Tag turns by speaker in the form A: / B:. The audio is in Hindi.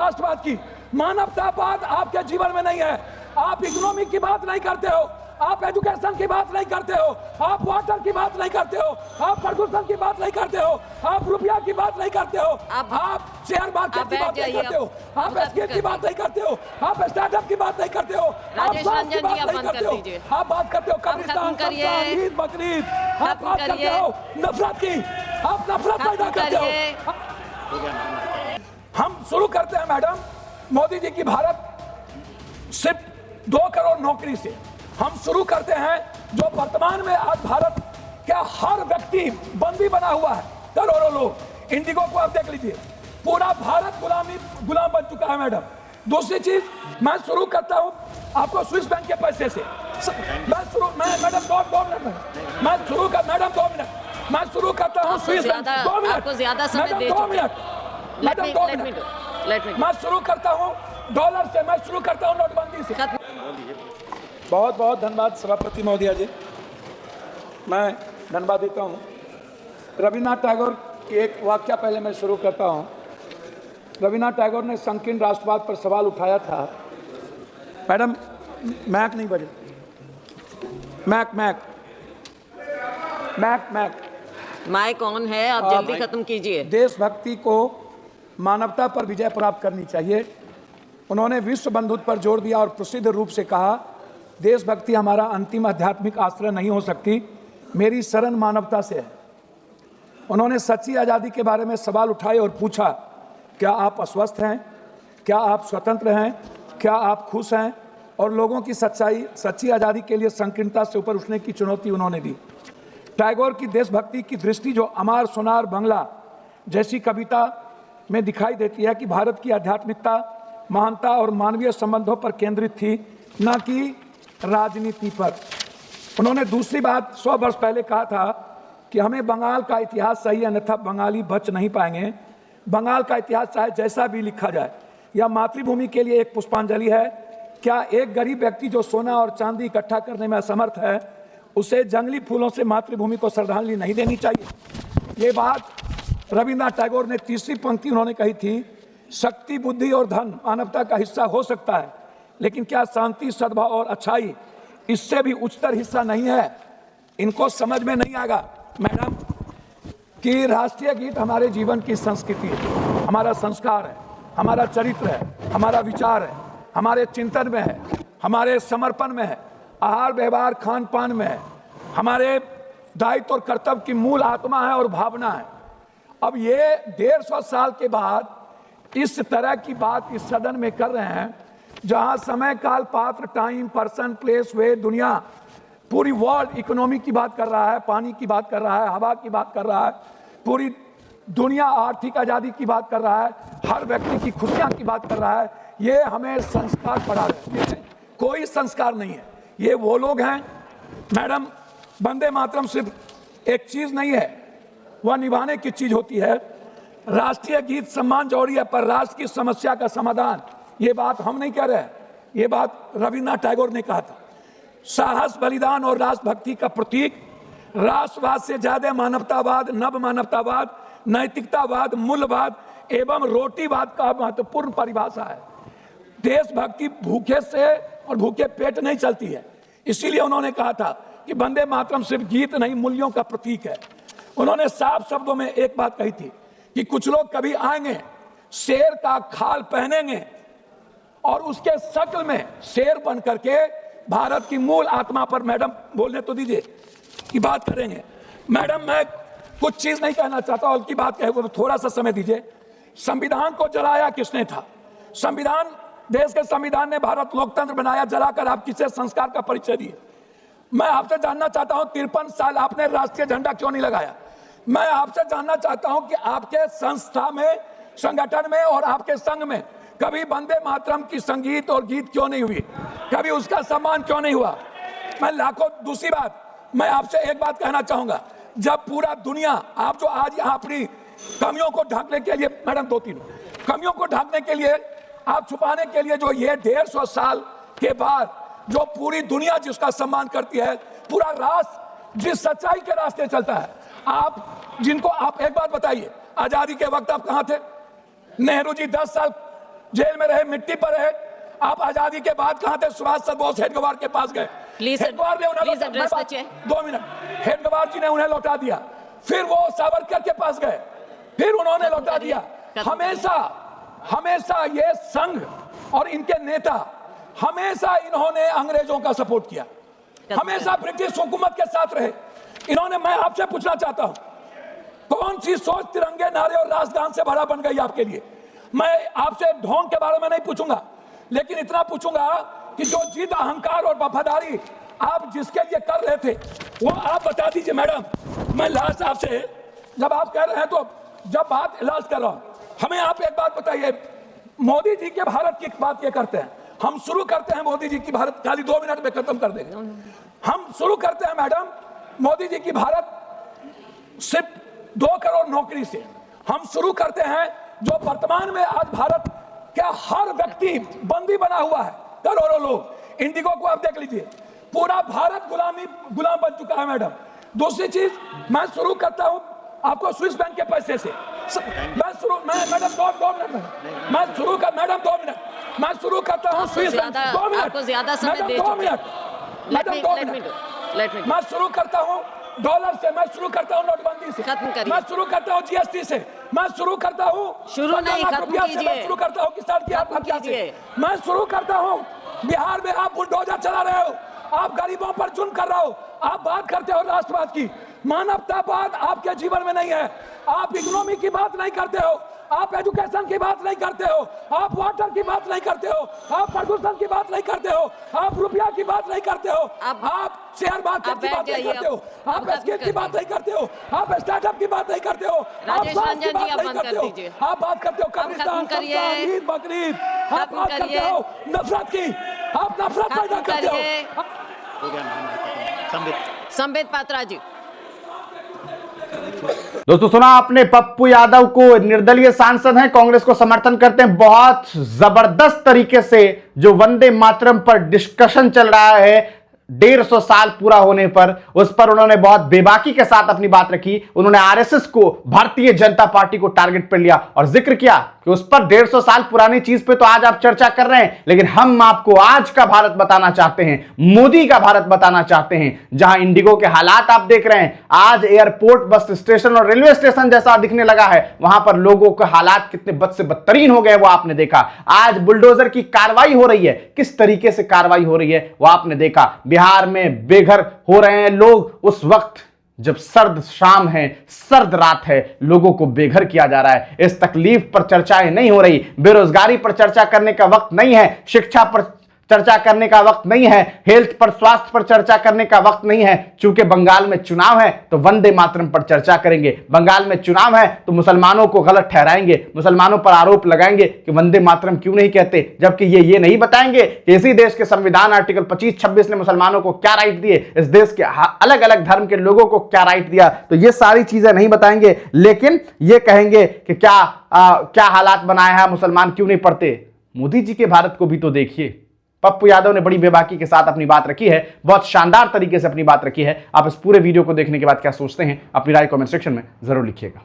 A: राष्ट्रवाद की। मानवतावाद आपके जीवन में नहीं है। आप इकोनॉमी की बात नहीं करते हो, आप एजुकेशन की बात नहीं करते हो, आप वाटर की बात नहीं करते हो, आप प्रदूषण की बात नहीं करते हो, आप रुपया की बात नहीं करते हो, आप शेयर मार्केट की बात नहीं करते हो, आप स्किल की बात नहीं करते हो, आप स्टार्टअप की बात नहीं करते हो, आप स्वास्थ्य की बात नहीं करते हो, आप बात करते हो कब्रिस्तान, ईद बकरीद, आप बात करते हो नफरत की, आप नफरत पैदा करते हो। हम शुरू करते हैं मैडम मोदी जी की भारत सिर्फ 2 करोड़ नौकरी से। हम शुरू करते हैं जो वर्तमान में आज भारत का हर व्यक्ति बंदी बना हुआ है, करोड़ों लोग। इंडिगो को आप देख लीजिए, पूरा भारत गुलाम बन चुका है मैडम। दूसरी चीज मैं शुरू करता हूं आपको स्विस बैंक के पैसे से। मैं मैडम 2 मिनट मैं शुरू कर मैडम 2 मिनट मैं शुरू करता हूं स्विस बैंक। 2 मिनट
B: आपको ज्यादा समय दे चुके हैं।
A: मैडम 2 मिनट मैं शुरू करता हूं डॉलर से, मैं शुरू करता हूं नोटबंदी से। बहुत बहुत धन्यवाद सभापति महोदया जी, मैं धन्यवाद देता हूँ। रविन्द्रनाथ टैगोर की एक वाक्य पहले मैं शुरू करता हूँ। रविन्द्रनाथ टैगोर ने संकीर्ण राष्ट्रवाद पर सवाल उठाया था। मैडम मैक नहीं बजे, मैक
B: माइक ऑन है, आप जल्दी खत्म कीजिए।
A: देशभक्ति को मानवता पर विजय प्राप्त करनी चाहिए। उन्होंने विश्व बंधुत्व पर जोर दिया और प्रसिद्ध रूप से कहा, देशभक्ति हमारा अंतिम आध्यात्मिक आश्रय नहीं हो सकती, मेरी शरण मानवता से है। उन्होंने सच्ची आज़ादी के बारे में सवाल उठाए और पूछा, क्या आप अस्वस्थ हैं, क्या आप स्वतंत्र हैं, क्या आप खुश हैं? और लोगों की सच्ची आज़ादी के लिए संकीर्णता से ऊपर उठने की चुनौती उन्होंने दी। टैगोर की देशभक्ति की दृष्टि जो अमार सोनार बंगला जैसी कविता में दिखाई देती है कि भारत की आध्यात्मिकता, महानता और मानवीय संबंधों पर केंद्रित थी, न कि राजनीति पर। उन्होंने दूसरी बात 100 वर्ष पहले कहा था कि हमें बंगाल का इतिहास चाहिए, अन्यथा बंगाली बच नहीं पाएंगे। बंगाल का इतिहास चाहे जैसा भी लिखा जाए, यह मातृभूमि के लिए एक पुष्पांजलि है। क्या एक गरीब व्यक्ति जो सोना और चांदी इकट्ठा करने में असमर्थ है, उसे जंगली फूलों से मातृभूमि को श्रद्धांजलि नहीं देनी चाहिए? ये बात रविन्द्रनाथ टैगोर ने तीसरी पंक्ति उन्होंने कही थी, शक्ति, बुद्धि और धन मानवता का हिस्सा हो सकता है, लेकिन क्या शांति, सद्भाव और अच्छाई इससे भी उच्चतर हिस्सा नहीं है? इनको समझ में नहीं आएगा मैडम कि राष्ट्रीय गीत हमारे जीवन की संस्कृति है, हमारा संस्कार है, हमारा चरित्र है, हमारा विचार है, हमारे चिंतन में है, हमारे समर्पण में है, आहार व्यवहार खान पान में है, हमारे दायित्व और कर्तव्य की मूल आत्मा है और भावना है। अब ये 150 साल के बाद इस तरह की बात इस सदन में कर रहे हैं, जहां समय, काल, पात्र, टाइम, पर्सन, प्लेस, वे, दुनिया, पूरी वर्ल्ड इकोनॉमी की बात कर रहा है, पानी की बात कर रहा है, हवा की बात कर रहा है, पूरी दुनिया आर्थिक आज़ादी की बात कर रहा है, हर व्यक्ति की खुशियां की बात कर रहा है। ये हमें संस्कार पढ़ा रहे हैं, कोई संस्कार नहीं है। ये वो लोग हैं मैडम, वंदे मातरम सिर्फ एक चीज नहीं है, वह निभाने की चीज होती है। राष्ट्रीय गीत सम्मान जरूरी है, पर राष्ट्र की समस्या का समाधान, ये बात हम नहीं कह रहे हैं, ये बात रविन्द्रनाथ टैगोर ने कहा था। साहस, बलिदान और राष्ट्रभक्ति का प्रतीक, राष्ट्रवाद से ज्यादा मानवतावाद, नव मानवतावाद, नैतिकतावाद, मूल्यवाद एवं रोटीवाद का महत्वपूर्ण परिभाषा है। देशभक्ति भूखे से और भूखे पेट नहीं चलती है। इसीलिए उन्होंने कहा था कि वंदे मातरम सिर्फ गीत नहीं, मूल्यों का प्रतीक है। उन्होंने साफ शब्दों में एक बात कही थी कि कुछ लोग कभी आएंगे, शेर का खाल पहनेंगे और उसके शक्ल में शेर बन करके भारत की मूल आत्मा पर, मैडम बोलने तो दीजिए, की बात करेंगे। मैडम मैं कुछ चीज नहीं कहना चाहता, और की बात कहे थोड़ा सा समय दीजिए। संविधान को जलाया किसने था? संविधान, देश के संविधान ने भारत लोकतंत्र बनाया, जलाकर आप किसे संस्कार का परिचय दिए? मैं आपसे जानना चाहता हूं 53 साल आपने राष्ट्रीय झंडा क्यों नहीं लगाया? मैं आपसे जानना चाहता हूं कि आपके संस्था में, संगठन में और आपके संघ में कभी वंदे मातरम की संगीत और गीत क्यों नहीं हुई? कभी उसका सम्मान क्यों नहीं हुआ? मैं लाखों, दूसरी बात मैं आपसे एक बात कहना चाहूंगा, जब पूरा दुनिया, आप जो आज यहाँ अपनी कमियों को ढकने के लिए, मैडम 2-3 कमियों को ढकने के लिए, आप छुपाने के लिए, जो ये 150 साल के बाद जो पूरी दुनिया जिसका सम्मान करती है, पूरा राष्ट्र जिस सच्चाई के रास्ते चलता है, आप जिनको, आप एक बात बताइए, आजादी के वक्त आप कहां थे? नेहरू जी 10 साल जेल में रहे, मिट्टी पर रहे। आप आजादी के बाद कहां थे? सुभाष चंद्र बोस हेडगेवार के पास गए, हेडगेवार ने उन्हें 2 मिनट, हेडगेवार जी ने उन्हें लौटा दिया। फिर वो सावरकर के पास गए, फिर उन्होंने लौटा दिया। हमेशा हमेशा ये संघ और इनके नेता हमेशा इन्होंने अंग्रेजों का सपोर्ट किया, हमेशा ब्रिटिश हुकूमत के साथ रहे इन्होंने। मैं आपसे पूछना चाहता हूं, कौन सी सोच तिरंगे, नारे और राजगान से भरा बन गई आपके लिए? मैं आपसे ढोंग के बारे में नहीं पूछूंगा, लेकिन इतना पूछूंगा कि जो जिद, अहंकार और वफादारी आप जिसके लिए कर रहे थे वो आप बता दीजिए। मैडम, मैं लास्ट आपसे, जब आप कह रहे हैं तो जब बात इलाज कर रहा हूं, हमें आप एक बात बताइए। मोदी जी के भारत की बात ये करते हैं, हम शुरू करते हैं मोदी जी की भारत, खाली 2 मिनट में खत्म कर देंगे। हम शुरू करते हैं मैडम मोदी जी की भारत सिर्फ 2 करोड़ नौकरी से। हम शुरू करते हैं जो वर्तमान में आज भारत क्या हर व्यक्ति बंदी बना हुआ है, करोड़ों लोग। इंडिगो को आप देख लीजिए, पूरा भारत गुलाम बन चुका है मैडम। दूसरी चीज, मैं शुरू करता हूं आपको स्विस बैंक के पैसे से। मैडम 2 मिनट मैं शुरू कर, मैडम 2 मिनट मैं शुरू करता हूं स्विस बैंक। 2 मिनट,
B: आपको ज्यादा समय दे
A: मैडम 2 मिनट, मैडम 2 मिनट। मैं शुरू करता हूं डॉलर से, मैं शुरू करता हूं नोटबंदी से,
B: खत्म करिए।
A: मैं शुरू करता हूं जीएसटी से, मैं शुरू करता हूं
B: शुरू नहीं, खत्म कीजिए।
A: मैं शुरू करता हूं किसान की आत्महत्या से, मैं शुरू करता हूं बिहार में आप बुलडोजर चला रहे हो, आप गरीबों पर जुल्म कर रहे हो, आप बात करते हो राष्ट्रवाद की, मानवतावाद आपके जीवन में नहीं है। आप इकोनॉमी की बात नहीं करते हो, आप एजुकेशन की बात नहीं करते हो, आप वाटर की बात नहीं करते हो, आप प्रदूषण की बात नहीं करते हो, आप रुपया की बात नहीं करते हो, आप शेयर मार्केट की बात नहीं करते हो, आप स्किल की बात नहीं करते हो, आप स्टार्टअप की बात नहीं करते हो, आप स्वास्थ्य की बात नहीं करते हो, आप बात करते हो कब्रिस्तान, ईद, बकरीद, आप बात करते हो नफरत की, आप नफरत पैदा करते हो।
B: संबित पात्रा जी।
C: दोस्तों, सुना आपने पप्पू यादव को, निर्दलीय सांसद हैं, कांग्रेस को समर्थन करते हैं। बहुत जबरदस्त तरीके से जो वंदे मातरम पर डिस्कशन चल रहा है 150 साल पूरा होने पर, उस पर उन्होंने बहुत बेबाकी के साथ अपनी बात रखी। उन्होंने आरएसएस को, भारतीय जनता पार्टी को टारगेट पर लिया और जिक्र किया कि उस पर 150 साल पुरानी चीज पे तो आज आप चर्चा कर रहे हैं, लेकिन हम आपको आज का भारत बताना चाहते हैं, मोदी का भारत बताना चाहते हैं, जहां इंडिगो के हालात आप देख रहे हैं। आज एयरपोर्ट, बस स्टेशन और रेलवे स्टेशन जैसा दिखने लगा है, वहां पर लोगों के हालात कितने बद से बदतरीन हो गए वो आपने देखा। आज बुलडोजर की कार्रवाई हो रही है, किस तरीके से कार्रवाई हो रही है वो आपने देखा। बिहार में बेघर हो रहे हैं लोग उस वक्त जब सर्द शाम है, सर्द रात है, लोगों को बेघर किया जा रहा है। इस तकलीफ पर चर्चाएं नहीं हो रही, बेरोजगारी पर चर्चा करने का वक्त नहीं है, शिक्षा पर चर्चा करने का वक्त नहीं है, हेल्थ पर, स्वास्थ्य पर चर्चा करने का वक्त नहीं है। चूंकि बंगाल में चुनाव है तो वंदे मातरम पर चर्चा करेंगे, बंगाल में चुनाव है तो मुसलमानों को गलत ठहराएंगे, मुसलमानों पर आरोप लगाएंगे कि वंदे मातरम क्यों नहीं कहते, जबकि ये नहीं बताएंगे कि इसी देश के संविधान आर्टिकल 25-26 ने मुसलमानों को क्या राइट दिए, इस देश के अलग अलग धर्म के लोगों को क्या राइट दिया। तो ये सारी चीजें नहीं बताएंगे, लेकिन ये कहेंगे कि क्या हालात बनाए हैं, मुसलमान क्यों नहीं पढ़ते। मोदी जी के भारत को भी तो देखिए। पप्पू यादव ने बड़ी बेबाकी के साथ अपनी बात रखी है, बहुत शानदार तरीके से अपनी बात रखी है। आप इस पूरे वीडियो को देखने के बाद क्या सोचते हैं, अपनी राय कमेंट सेक्शन में जरूर लिखिएगा।